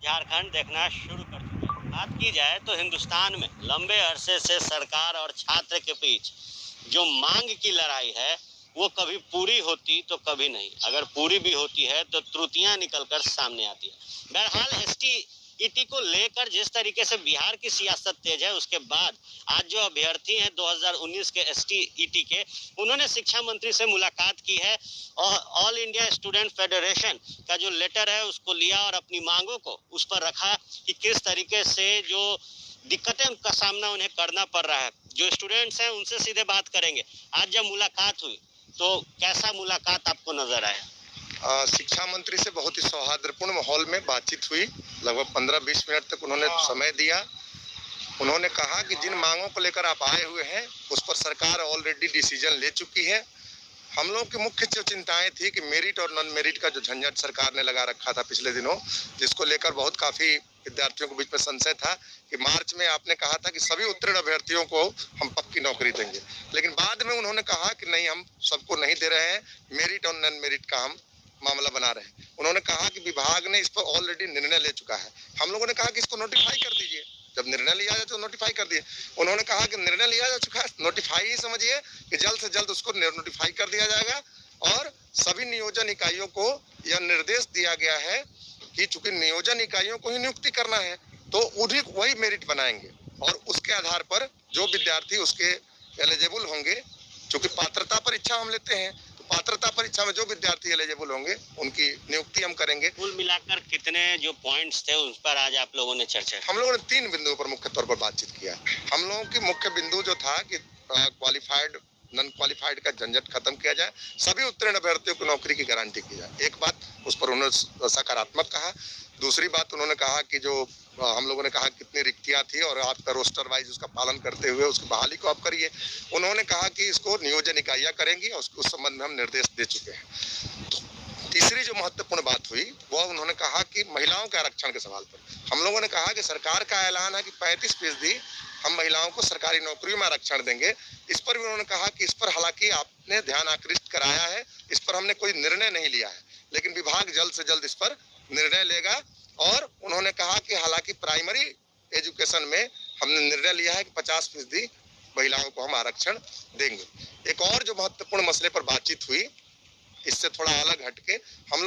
झारखंड देखना शुरू कर चुके हैं। बात की जाए तो हिंदुस्तान में लंबे अरसे से सरकार और छात्र के बीच जो मांग की लड़ाई है वो कभी पूरी होती तो कभी नहीं, अगर पूरी भी होती है तो त्रुटियां निकलकर सामने आती है। बहरहाल एसटीईटी को लेकर जिस तरीके से बिहार की सियासत तेज है, उसके बाद आज जो अभ्यर्थी हैं 2019 के एसटीईटी के, उन्होंने शिक्षा मंत्री से मुलाकात की है और ऑल इंडिया स्टूडेंट फेडरेशन का जो लेटर है उसको लिया और अपनी मांगों को उस पर रखा कि किस तरीके से जो दिक्कतें का सामना उन्हें करना पड़ रहा है। जो स्टूडेंट्स हैं उनसे सीधे बात करेंगे। आज जब मुलाकात हुई तो कैसा मुलाकात आपको नजर आया? शिक्षा मंत्री से बहुत ही सौहार्दपूर्ण माहौल में बातचीत हुई। लगभग 15-20 मिनट तक उन्होंने समय दिया। उन्होंने कहा कि जिन मांगों को लेकर आप आए हुए हैं उस पर सरकार ऑलरेडी डिसीजन ले चुकी है। हम लोग की मुख्य जो चिंताएं थी कि मेरिट और नॉन मेरिट का जो झंझट सरकार ने लगा रखा था पिछले दिनों, जिसको लेकर बहुत काफ़ी विद्यार्थियों के बीच में संशय था कि मार्च में आपने कहा था कि सभी उत्तीर्ण अभ्यर्थियों को हम पक्की नौकरी देंगे, लेकिन बाद में उन्होंने कहा कि नहीं, हम सबको नहीं दे रहे हैं, मेरिट और नॉन मेरिट का हम मामला बना रहे हैं। उन्होंने कहा कि विभाग ने इस पर ऑलरेडी निर्णय ले चुका है। हम लोगों ने कहा कि इसको नोटिफाई कर दीजिए, जब निर्णय लिया जाए तो नोटिफाई कर दिए। उन्होंने कहा कि निर्णय लिया जा चुका है, नोटिफाई ही समझिए कि जल्द से जल्द उसको नोटिफाई कर दिया जाएगा। और सभी नियोजन इकाइयों को यह निर्देश दिया गया है कि चूंकि नियोजन इकाइयों को ही नियुक्ति करना है तो उन्हीं वही मेरिट बनाएंगे और उसके आधार पर जो विद्यार्थी उसके एलिजिबल होंगे, चूंकि पात्रता परीक्षा हम लेते हैं, तो पात्रता परीक्षा में जो विद्यार्थी एलिजिबल होंगे उनकी नियुक्ति हम करेंगे। कुल मिलाकर कितने जो पॉइंट्स थे उस पर आज आप लोगों ने चर्चा? हम लोगों ने 3 बिंदुओं पर मुख्य तौर पर बातचीत किया। हम लोगों की मुख्य बिंदु जो था कि क्वालिफाइड नॉन क्वालिफाइड का झंझट खत्म किया जाए, सभी उत्तीर्ण अभ्यर्थियों को नौकरी की गारंटी की जाए। एक बात उस पर उन्होंने सकारात्मक कहा। दूसरी बात उन्होंने कहा कि जो हम लोगों ने कहा कितनी रिक्तियां थी और आपका रोस्टर वाइज उसका पालन करते हुए उसकी बहाली को आप करिए। उन्होंने कहा कि इसको नियोजन इकाइयां करेंगी और उस संबंध में हम निर्देश दे चुके हैं। तीसरी जो महत्वपूर्ण बात हुई वह उन्होंने कहा कि महिलाओं के आरक्षण के सवाल पर हम लोगों ने कहा कि सरकार का ऐलान है कि 35% हम महिलाओं को सरकारी नौकरियों में आरक्षण देंगे। इस पर भी उन्होंने कहा कि इस पर हालांकि आपने ध्यान आकृष्ट कराया है, इस पर हमने कोई निर्णय नहीं लिया है, लेकिन विभाग जल्द से जल्द इस पर निर्णय लेगा। और उन्होंने कहा कि हालांकि प्राइमरी एजुकेशन में हमने निर्णय लिया है कि 50% महिलाओं को हम आरक्षण देंगे। एक और जो महत्वपूर्ण मसले पर बातचीत हुई, इससे थोड़ा अलग हटके हम